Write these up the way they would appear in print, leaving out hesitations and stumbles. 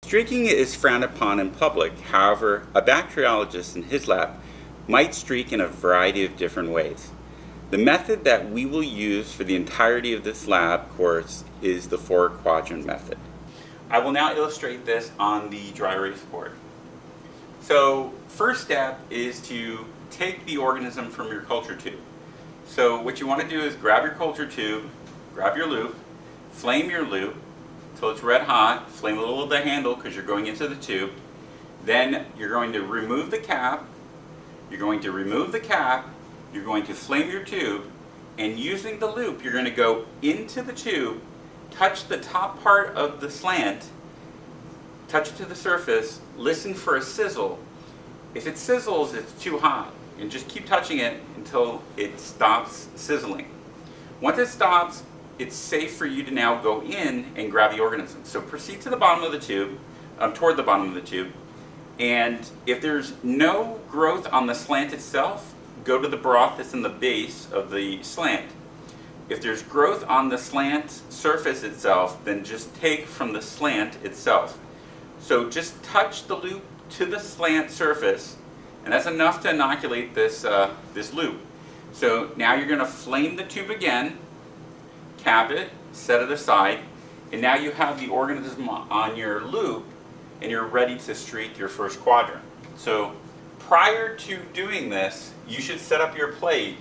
Streaking is frowned upon in public. However, a bacteriologist in his lab might streak in a variety of different ways. The method that we will use for the entirety of this lab course is the 4-quadrant method. I will now illustrate this on the dry erase board. So, first step is to take the organism from your culture tube. So what you want to do is grab your culture tube, grab your loop, flame your loop until it's red hot, flame a little of the handle because you're going into the tube. Then you're going to remove the cap, you're going to flame your tube, and using the loop you're going to go into the tube, touch the top part of the slant, touch it to the surface, listen for a sizzle. If it sizzles, it's too hot, and just keep touching it until it stops sizzling. Once it stops, it's safe for you to now go in and grab the organism. So proceed to the bottom of the tube, toward the bottom of the tube, and if there's no growth on the slant itself, go to the broth that's in the base of the slant. If there's growth on the slant surface itself, then just take from the slant itself. So just touch the loop to the slant surface, and that's enough to inoculate this loop. So now you're going to flame the tube again, cap it, set it aside, and now you have the organism on your loop and you're ready to streak your first quadrant. So prior to doing this, you should set up your plate,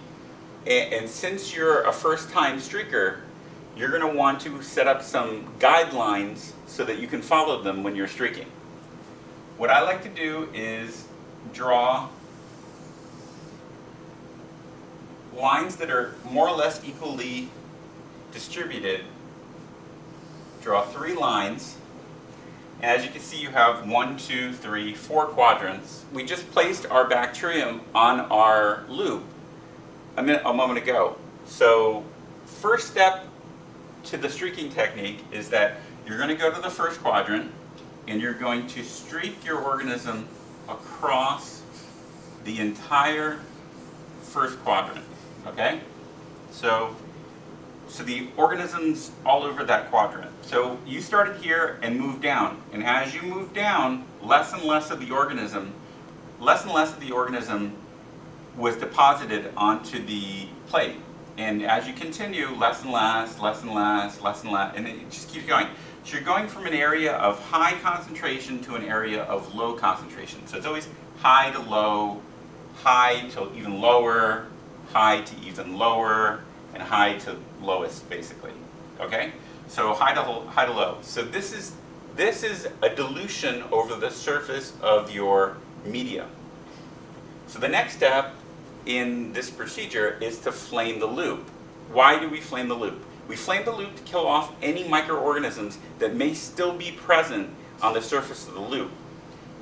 and since you're a first-time streaker, you're going to want to set up some guidelines so that you can follow them when you're streaking. What I like to do is draw lines that are more or less equally distributed. Draw 3 lines, and as you can see you have 1, 2, 3, 4 quadrants. We just placed our bacterium on our loop a moment ago. So first step to the streaking technique is that you're going to go to the first quadrant and you're going to streak your organism across the entire first quadrant. Okay? So the organism's all over that quadrant. So you started here and moved down, and as you move down, less and less of the organism was deposited onto the plate. And as you continue, less and less, and it just keeps going. So you're going from an area of high concentration to an area of low concentration. So it's always high to low, high to even lower, high to even lower, and high to lowest, basically. Okay? So high to low. So this is a dilution over the surface of your media. So the next step in this procedure is to flame the loop. Why do we flame the loop? We flame the loop to kill off any microorganisms that may still be present on the surface of the loop.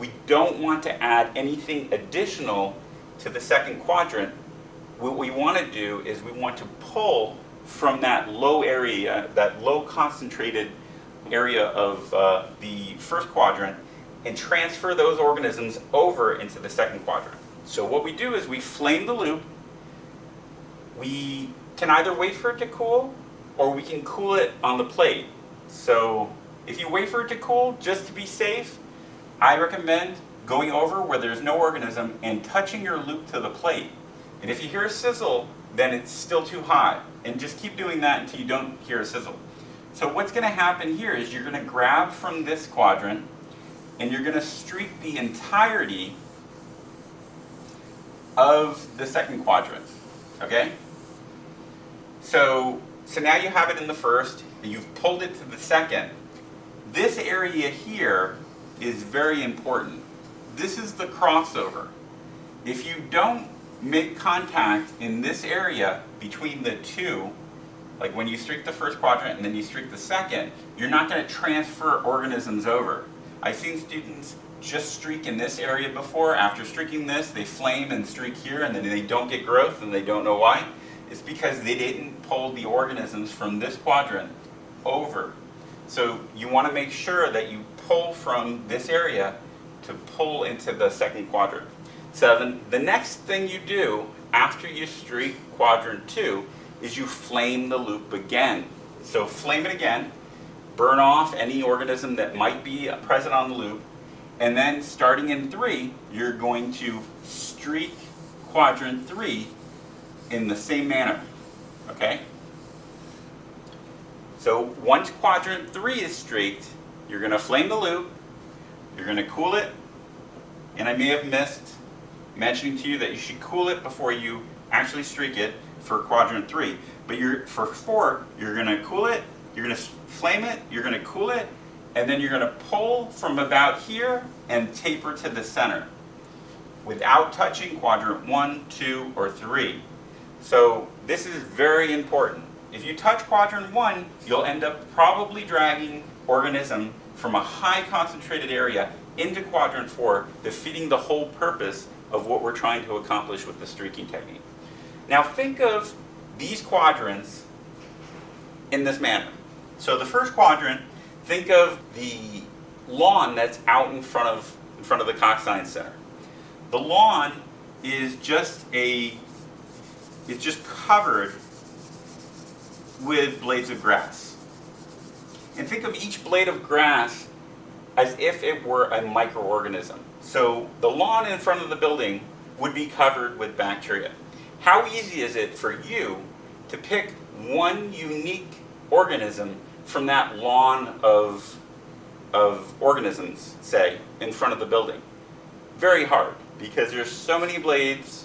We don't want to add anything additional to the second quadrant. What we want to do is we want to pull from that low area, that low concentrated area of the first quadrant, and transfer those organisms over into the second quadrant. So what we do is we flame the loop. We can either wait for it to cool, or we can cool it on the plate. So if you wait for it to cool, just to be safe, I recommend going over where there's no organism and touching your loop to the plate. And if you hear a sizzle, then it's still too hot. And just keep doing that until you don't hear a sizzle. So what's going to happen here is you're going to grab from this quadrant and you're going to streak the entirety of the second quadrant. Okay? So now you have it in the first, and you've pulled it to the second. This area here is very important. This is the crossover. If you don't make contact in this area between the two, like when you streak the first quadrant and then you streak the second, you're not going to transfer organisms over. I've seen students just streak in this area before. After streaking this, they flame and streak here, and then they don't get growth, and they don't know why. It's because they didn't pull the organisms from this quadrant over. So you want to make sure that you pull from this area to pull into the second quadrant. So then the next thing you do after you streak quadrant 2 is you flame the loop again. So flame it again, burn off any organism that might be present on the loop. And then starting in 3, you're going to streak quadrant 3 in the same manner. Okay? So once quadrant 3 is streaked, you're going to flame the loop, you're going to cool it, and I may have missed mentioning to you that you should cool it before you actually streak it for quadrant 3. But for 4, you're going to cool it, you're going to flame it, you're going to cool it, and then you're going to pull from about here and taper to the center without touching quadrant 1, 2, or 3. So this is very important. If you touch quadrant 1, you'll end up probably dragging organism from a high concentrated area into quadrant 4, defeating the whole purpose of what we're trying to accomplish with the streaking technique. Now think of these quadrants in this manner. So the first quadrant, think of the lawn that's out in front of the Cox Science Center. The lawn is just covered with blades of grass. And think of each blade of grass as if it were a microorganism. So the lawn in front of the building would be covered with bacteria. How easy is it for you to pick one unique organism from that lawn of organisms, say, in front of the building? Very hard, because there's so many blades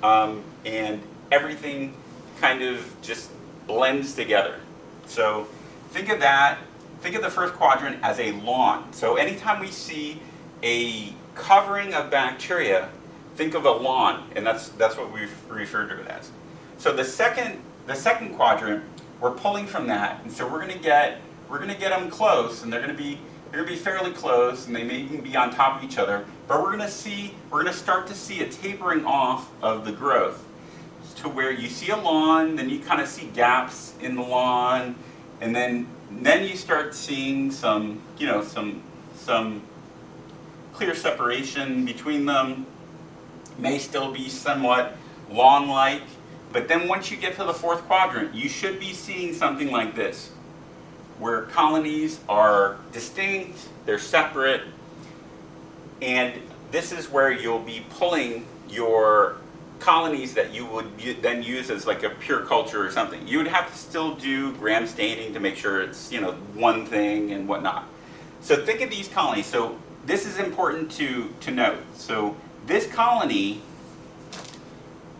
and everything kind of just blends together. So think of that, think of the first quadrant as a lawn. So anytime we see a covering of bacteria, think of a lawn, and that's what we refer to it as. So the second quadrant, we're pulling from that, and so we're going to get them close, and they're going to be fairly close, and they may even be on top of each other. But we're going to start to see a tapering off of the growth, to where you see a lawn, then you kind of see gaps in the lawn, and then you start seeing some clear separation between them. May still be somewhat lawn-like, but then once you get to the fourth quadrant, you should be seeing something like this, where colonies are distinct, they're separate, and this is where you'll be pulling your colonies that you would then use as like a pure culture or something. You would have to still do gram staining to make sure it's one thing and whatnot. So think of these colonies. So this is important to note. So this colony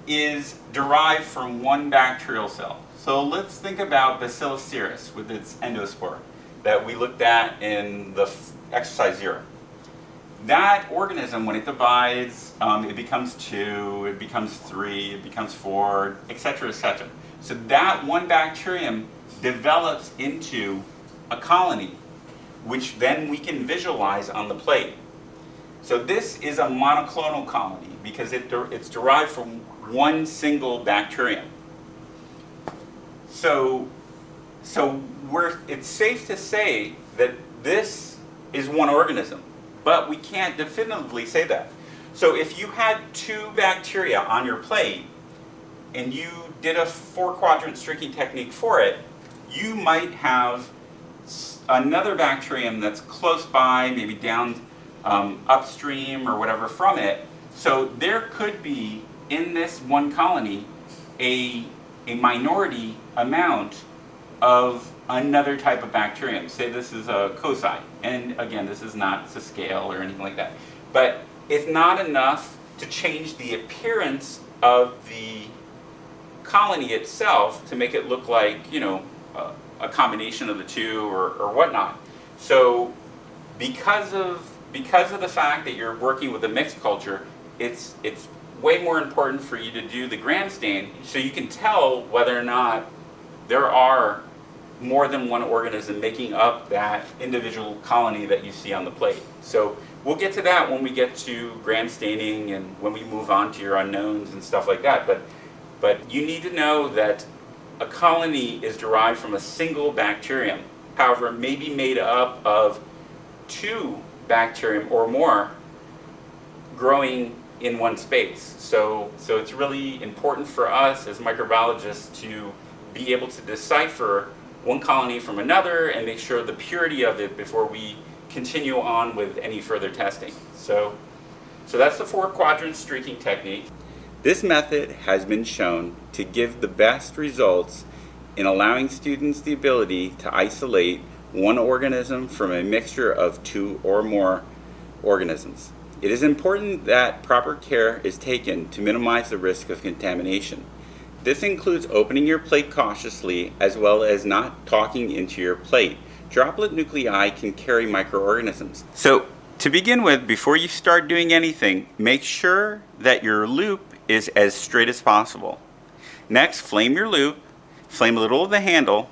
is derived from one bacterial cell. So let's think about Bacillus cereus with its endospore that we looked at in the exercise 0. That organism, when it divides, it becomes 2, it becomes 3, it becomes 4, etc., etc. So that one bacterium develops into a colony, which then we can visualize on the plate. So this is a monoclonal colony because it's derived from one single bacterium. So it's safe to say that this is one organism, but we can't definitively say that. So if you had 2 bacteria on your plate and you did a 4-quadrant streaking technique for it, you might have another bacterium that's close by, maybe down upstream or whatever from it. So there could be in this one colony a minority amount of another type of bacterium. Say this is a coci, and again, this is not to scale or anything like that, but it's not enough to change the appearance of the colony itself to make it look like a combination of the two or whatnot. So because of the fact that you're working with a mixed culture, it's way more important for you to do the gram stain so you can tell whether or not there are more than one organism making up that individual colony that you see on the plate. So we'll get to that when we get to gram staining and when we move on to your unknowns and stuff like that. But you need to know that a colony is derived from a single bacterium. However, it may be made up of 2 bacterium or more growing in one space. So it's really important for us as microbiologists to be able to decipher one colony from another and make sure the purity of it before we continue on with any further testing. So that's the 4-quadrant streaking technique. This method has been shown to give the best results in allowing students the ability to isolate one organism from a mixture of 2 or more organisms. It is important that proper care is taken to minimize the risk of contamination. This includes opening your plate cautiously as well as not talking into your plate. Droplet nuclei can carry microorganisms. So, to begin with, before you start doing anything, make sure that your loop is as straight as possible. Next, flame your loop, flame a little of the handle,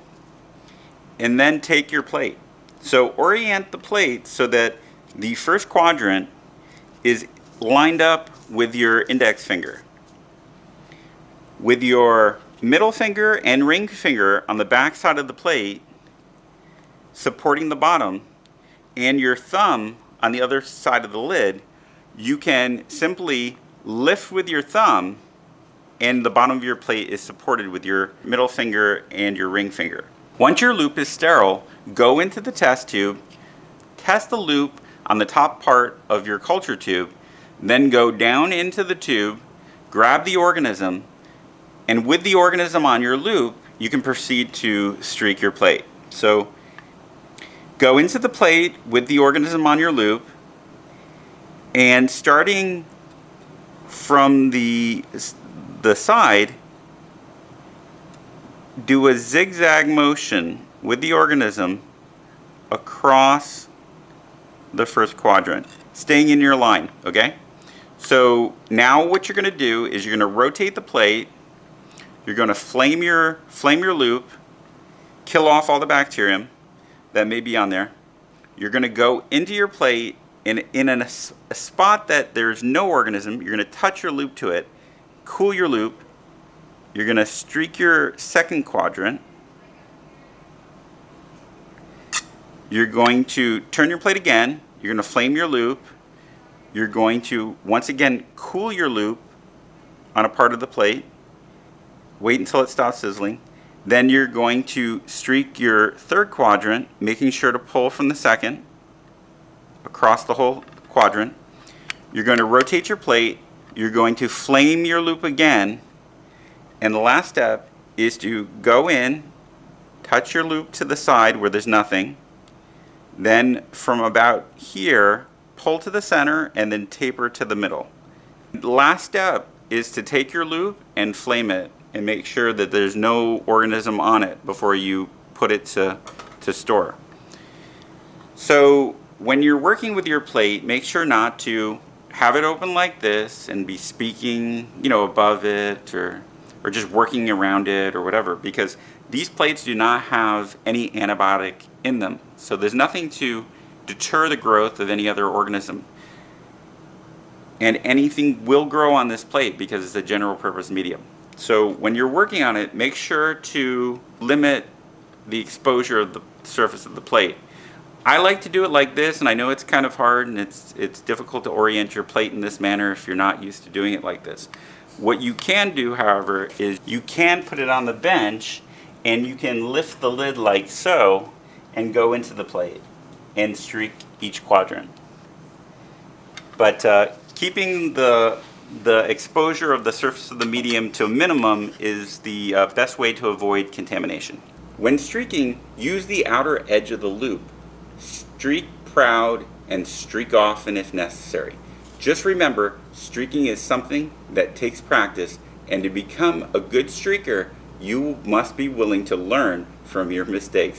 and then take your plate. So orient the plate so that the first quadrant is lined up with your index finger. With your middle finger and ring finger on the back side of the plate supporting the bottom, and your thumb on the other side of the lid, you can simply lift with your thumb and the bottom of your plate is supported with your middle finger and your ring finger. Once your loop is sterile, go into the test tube, test the loop on the top part of your culture tube, then go down into the tube, grab the organism, and with the organism on your loop, you can proceed to streak your plate. So go into the plate with the organism on your loop, and starting from the side, do a zigzag motion with the organism across the first quadrant, staying in your line, okay? So now what you're going to do is you're going to rotate the plate, you're going to flame your loop, kill off all the bacterium that may be on there. You're going to go into your plate, and in a spot that there's no organism, you're going to touch your loop to it, cool your loop, you're going to streak your second quadrant, you're going to turn your plate again, you're going to flame your loop, you're going to once again cool your loop on a part of the plate, wait until it stops sizzling, then you're going to streak your third quadrant, making sure to pull from the second across the whole quadrant. You're going to rotate your plate, you're going to flame your loop again, and the last step is to go in, touch your loop to the side where there's nothing, then from about here, pull to the center and then taper to the middle. The last step is to take your loop and flame it and make sure that there's no organism on it before you put it to store. So when you're working with your plate, make sure not to have it open like this and be speaking, above it or just working around it or whatever, because these plates do not have any antibiotic in them. So there's nothing to deter the growth of any other organism. And anything will grow on this plate because it's a general purpose medium. So when you're working on it, make sure to limit the exposure of the surface of the plate. I like to do it like this, and I know it's kind of hard and it's difficult to orient your plate in this manner if you're not used to doing it like this. What you can do, however, is you can put it on the bench and you can lift the lid like so and go into the plate and streak each quadrant. But keeping the exposure of the surface of the medium to a minimum is the best way to avoid contamination. When streaking, use the outer edge of the loop. Streak proud and streak often if necessary. Just remember, streaking is something that takes practice, and to become a good streaker, you must be willing to learn from your mistakes.